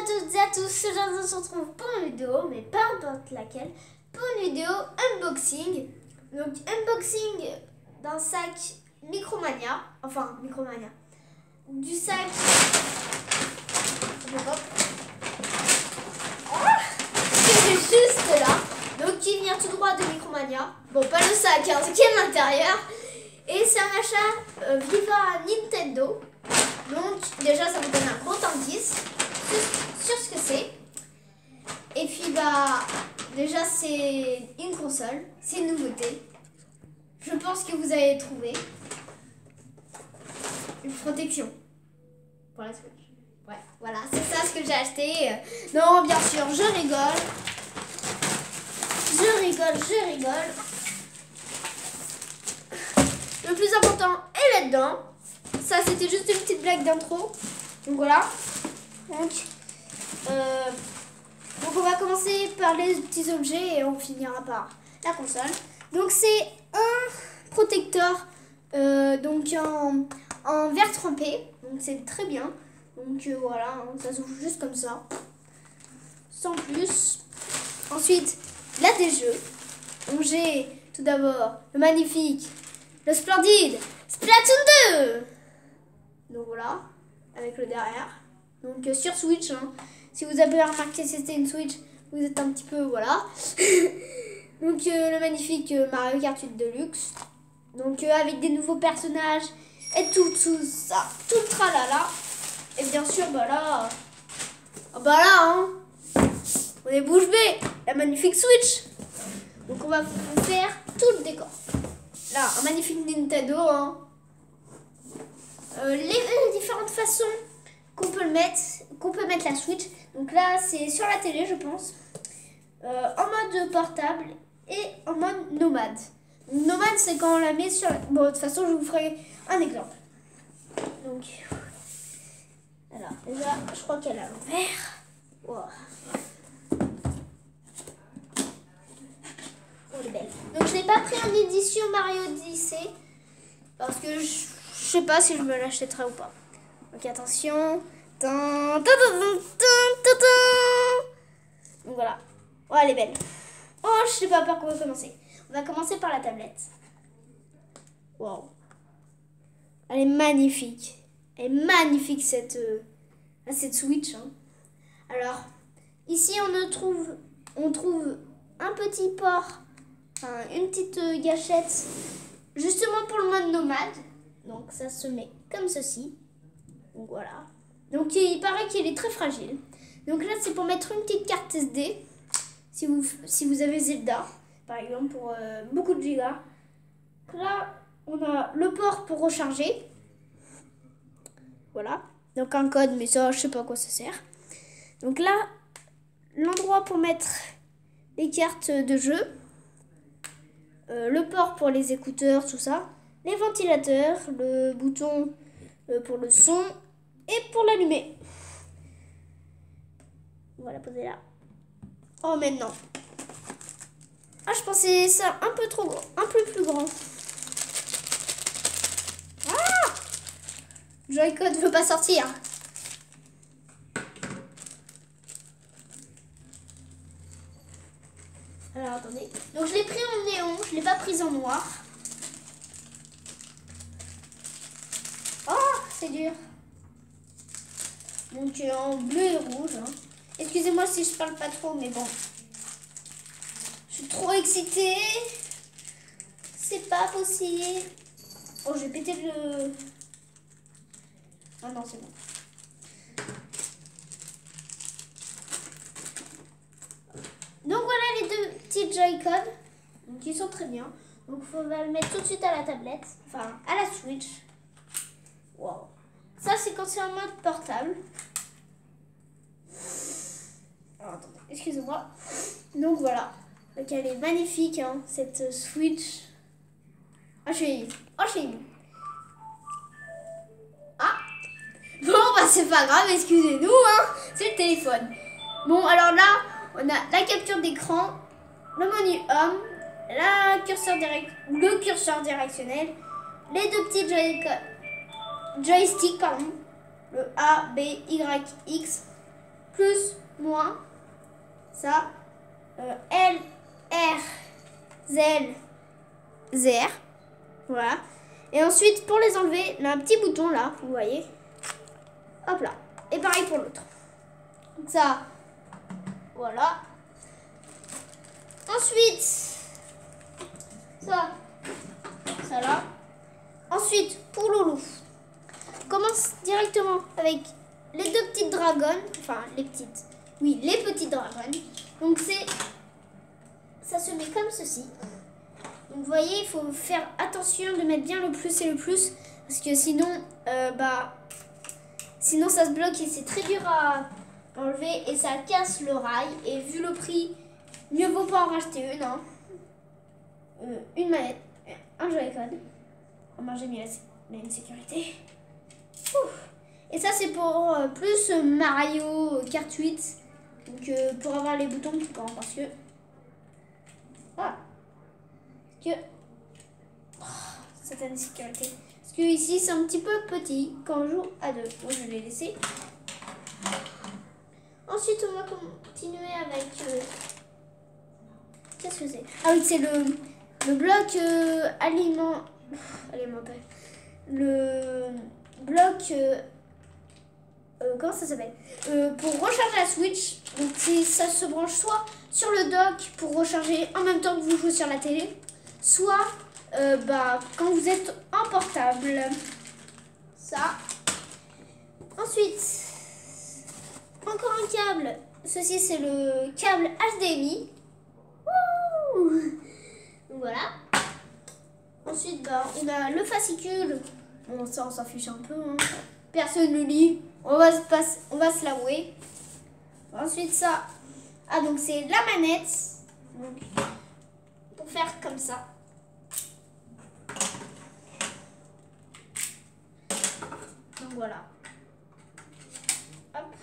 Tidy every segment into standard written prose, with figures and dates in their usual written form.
à toutes et à tous, aujourd'hui on se retrouve pour une vidéo, mais pas n'importe laquelle, pour une vidéo unboxing. Donc unboxing d'un sac Micromania, du sac que j'ai juste là, donc qui vient tout droit de Micromania. Bon, pas le sac, hein, ce qui est à l'intérieur. Et c'est un achat Viva Nintendo. Donc déjà ça vous donne un gros indice sur ce que c'est. Et puis déjà c'est une console, c'est une nouveauté. Je pense que vous avez trouvé une protection pour la Switch. Ouais, voilà, c'est ça ce que j'ai acheté. Non, bien sûr, je rigole. Le plus important est là-dedans. Ça, c'était juste une petite blague d'intro. Donc voilà. Donc on va commencer par les petits objets et on finira par la console. Donc c'est un protecteur donc en verre trempé. Donc c'est très bien. Donc voilà, hein, ça s'ouvre juste comme ça. Sans plus. Ensuite, là des jeux. Donc j'ai tout d'abord le magnifique, le splendide Splatoon 2. Donc voilà, avec le derrière. Donc sur Switch, hein. Si vous avez remarqué c'était une Switch, vous êtes un petit peu, voilà. Donc le magnifique Mario Kart 8 Deluxe. Donc avec des nouveaux personnages et tout ça, tout le tralala. Et bien sûr, là, hein, on est bouche bée, la magnifique Switch. Donc on va vous faire tout le décor. Là, un magnifique Nintendo, hein. Les différentes façons qu'on peut mettre la Switch. Donc là, c'est sur la télé, je pense. En mode portable et en mode nomade. Donc, nomade, c'est quand on la met sur... Bon, de toute façon, je vous ferai un exemple. Donc, alors, déjà, je crois qu'elle a l'envers. Wow. Oh, elle est belle. Donc, je n'ai pas pris en édition Mario Odyssey. Parce que je sais pas si je me l'achèterai ou pas. Donc, attention. Donc voilà. Oh, elle est belle. Oh, je sais pas par quoi commencer. On va commencer par la tablette. Wow. Elle est magnifique. Elle est magnifique cette Switch. Hein. Alors, ici on trouve un petit port, enfin, une petite gâchette, justement pour le mode nomade. Donc ça se met comme ceci. Donc voilà. Donc il paraît qu'il est très fragile. Donc là c'est pour mettre une petite carte SD. Si vous avez Zelda, par exemple, pour beaucoup de gigas. Là on a le port pour recharger. Voilà. Donc un code, mais ça je sais pas à quoi ça sert. Donc là, l'endroit pour mettre les cartes de jeu. Le port pour les écouteurs, tout ça. Les ventilateurs, le bouton pour le son. Et pour l'allumer. On va la poser là. Oh, maintenant. Ah, je pensais ça un peu trop gros. Un peu plus grand. Ah! Joy-Con ne veut pas sortir. Alors, attendez. Donc, je l'ai pris en néon. Je ne l'ai pas prise en noir. Oh, c'est dur. Donc en bleu et rouge. Hein. Excusez-moi si je parle pas trop, mais bon. Je suis trop excitée. C'est pas possible. Oh, j'ai pété le... Ah non, c'est bon. Donc voilà les deux petits Joy-Con. Donc ils sont très bien. Donc on va le mettre tout de suite à la tablette. Enfin, à la Switch. Wow. Ça, c'est quand c'est en mode portable. Alors, attendez, excusez-moi. Donc, voilà. Donc, elle est magnifique, hein, cette Switch. Ah, je suis émue. Ah. Bon, c'est pas grave, excusez-nous, hein. C'est le téléphone. Bon, alors là, on a la capture d'écran, le menu Home, le curseur directionnel, les deux petits joystick, pardon, le A, B, Y, X, plus, moins, ça, L, R, Z, ZR, voilà. Et ensuite, pour les enlever, il y a un petit bouton là, vous voyez. Hop là. Et pareil pour l'autre. Donc ça, voilà. Ensuite, ça là. Ensuite, pour Loulou, on commence directement avec les deux petites dragons. Enfin, les petites. Oui, les petites dragons. Donc ça se met comme ceci. Donc vous voyez, il faut faire attention de mettre bien le plus et le plus. Parce que sinon, sinon ça se bloque et c'est très dur à enlever. Et ça casse le rail. Et vu le prix, mieux vaut pas en racheter une. Hein. Une manette, un Joy-Con. Oh ben, j'ai mis une sécurité. Ouf. Et ça c'est pour plus Mario Kart 8. Donc pour avoir les boutons plus grands. Parce que... Ah. Certaines sécurités. Parce que ici c'est un petit peu petit quand on joue à deux. Moi je l'ai laissé. Ensuite on va continuer avec... Qu'est-ce que c'est? Ah oui, c'est le bloc alimentaire. Le bloc... comment ça s'appelle? Pour recharger la Switch. Donc ça se branche soit sur le dock pour recharger en même temps que vous jouez sur la télé, soit quand vous êtes en portable. Ça. Ensuite, encore un câble. Ceci c'est le câble HDMI. Wouh! Donc voilà. Ensuite, on a le fascicule. Bon, ça on s'en fiche un peu. Hein. Personne ne le lit. On va se l'avouer. Ensuite, ça. Ah, donc c'est la manette. Donc, pour faire comme ça. Donc voilà. Hop.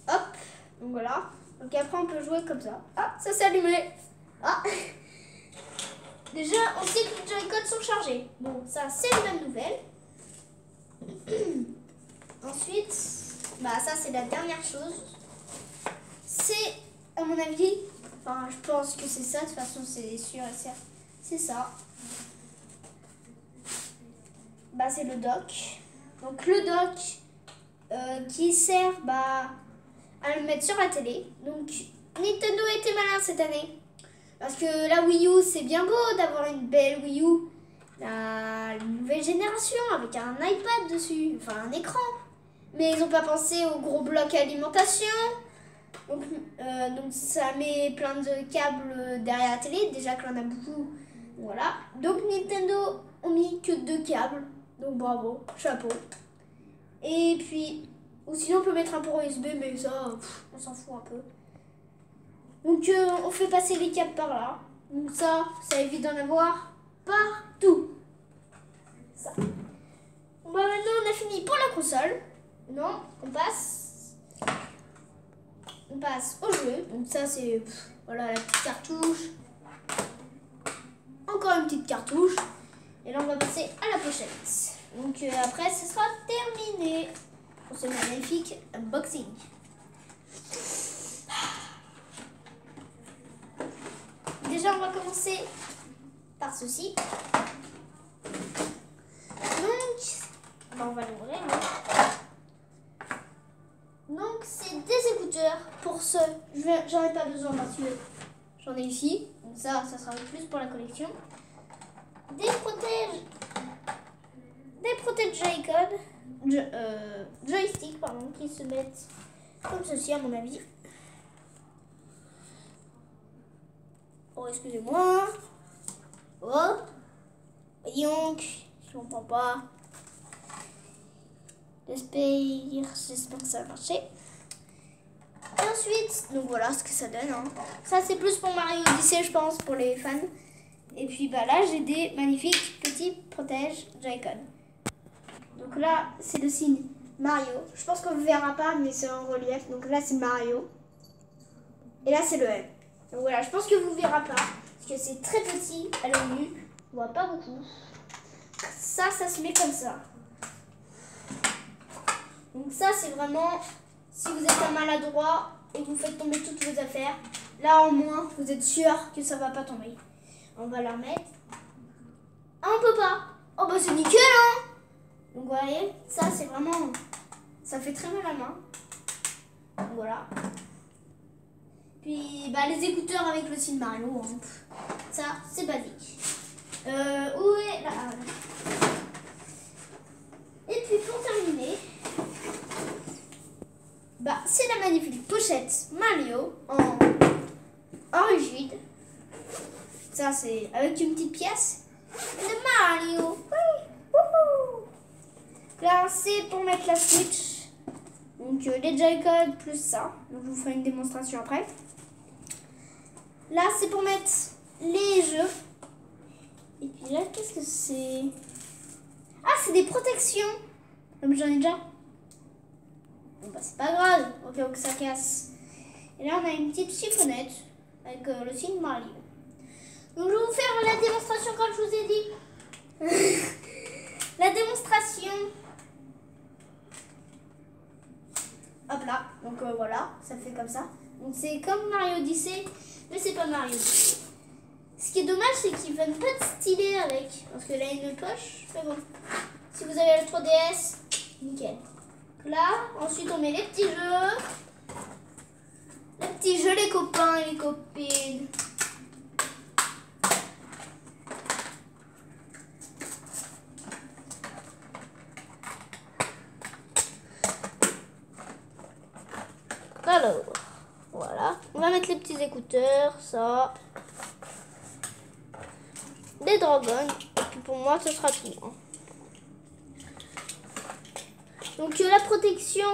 Hop. Donc voilà. Donc après, on peut jouer comme ça. Ah, ça s'est allumé. Ah. Déjà, on sait que les Joy-Con sont chargés. Bon, ça, c'est une bonne nouvelle. Ensuite, ça, c'est la dernière chose. C'est, à mon avis, enfin, je pense que c'est ça. De toute façon, c'est sûr et certain. C'est ça. C'est le dock. Donc, le dock qui sert à le mettre sur la télé. Donc, Nintendo était malin cette année. Parce que la Wii U, c'est bien beau d'avoir une belle Wii U. La nouvelle génération avec un iPad dessus, enfin un écran. Mais ils n'ont pas pensé au gros bloc alimentation. Donc ça met plein de câbles derrière la télé. Déjà qu'il y en a beaucoup. Voilà. Donc Nintendo ont mis que 2 câbles. Donc bravo, chapeau. Et puis, ou sinon on peut mettre un port USB, mais ça, on s'en fout un peu. Donc on fait passer les câbles par là. Donc ça évite d'en avoir partout. Ça. Maintenant on a fini pour la console. Non, on passe au jeu. Donc ça c'est voilà la petite cartouche. Encore une petite cartouche. Et là on va passer à la pochette. Donc après ce sera terminé pour ce magnifique unboxing. Déjà, on va commencer par ceci. Donc, on va l'ouvrir. Donc, c'est des écouteurs pour ceux. J'en ai pas besoin parce que j'en ai ici. Donc, ça sera plus pour la collection. Des protèges Joy-Con. Joystick, pardon, qui se mettent comme ceci, à mon avis. Oh, excusez-moi. Oh. Donc, je comprends pas. J'espère que ça va marcher. Et ensuite, donc voilà ce que ça donne. Hein. Ça, c'est plus pour Mario Odyssey, je pense, pour les fans. Et puis là, j'ai des magnifiques petits protèges Joy-Con. Donc là, c'est le signe Mario. Je pense qu'on ne verra pas, mais c'est en relief. Donc là, c'est Mario. Et là, c'est le M. Donc voilà, je pense que vous ne verrez pas, parce que c'est très petit à l'œil nu, on voit pas beaucoup. Ça se met comme ça. Donc ça c'est vraiment si vous êtes un maladroit et que vous faites tomber toutes vos affaires, là au moins vous êtes sûr que ça va pas tomber. On va la remettre. Ah, on peut pas. Oh bah c'est nickel hein. Donc vous voyez, ça c'est vraiment, ça fait très mal à la main. Donc, voilà. Puis bah les écouteurs avec le signe Mario, hein. Ça c'est basique. Où est là? Et puis pour terminer, bah c'est la magnifique pochette Mario en rigide. Ça c'est avec une petite pièce de Mario. Oui. Wouhou. Là c'est pour mettre la Switch. Donc les Joy-Con plus ça. Donc je vous ferai une démonstration après. Là c'est pour mettre les jeux. Et puis là qu'est-ce que c'est? Ah c'est des protections. Comme j'en ai déjà. Bon bah c'est pas grave. Ok donc ça casse. Et là on a une petite chiffonnette avec le signe Mario. Donc je vais vous faire la démonstration comme je vous ai dit. La démonstration. Hop là. Donc voilà, ça fait comme ça. Donc c'est comme Mario Odyssey, mais c'est pas Mario Odyssey. Ce qui est dommage, c'est qu'ils ne viennent pas de stylet avec. Parce que là, il y a une poche. Mais bon. Si vous avez le 3DS, nickel. Donc là, ensuite on met les petits jeux. Les petits jeux, les copains et les copines. Alors, voilà. On va mettre les petits écouteurs, ça. Des dragons. Et puis pour moi, ce sera tout. Hein. Donc la protection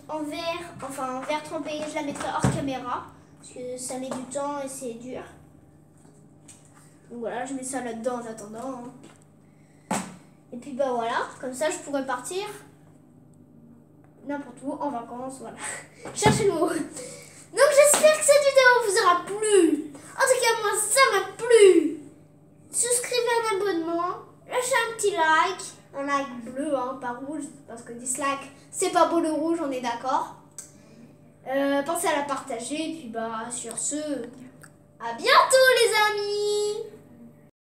en verre trempé, je la mettrai hors caméra. Parce que ça met du temps et c'est dur. Donc voilà, je mets ça là-dedans en attendant. Hein. Et puis bah voilà, comme ça je pourrais partir n'importe où, en vacances, voilà. Cherchez le mot. Donc j'espère que cette vidéo vous aura plu. En tout cas, moi, ça m'a plu. Souscrivez un abonnement, lâchez un petit like. Un like bleu, hein, pas rouge, parce que dislike, c'est pas beau le rouge, on est d'accord. Pensez à la partager, et puis bah sur ce, à bientôt les amis.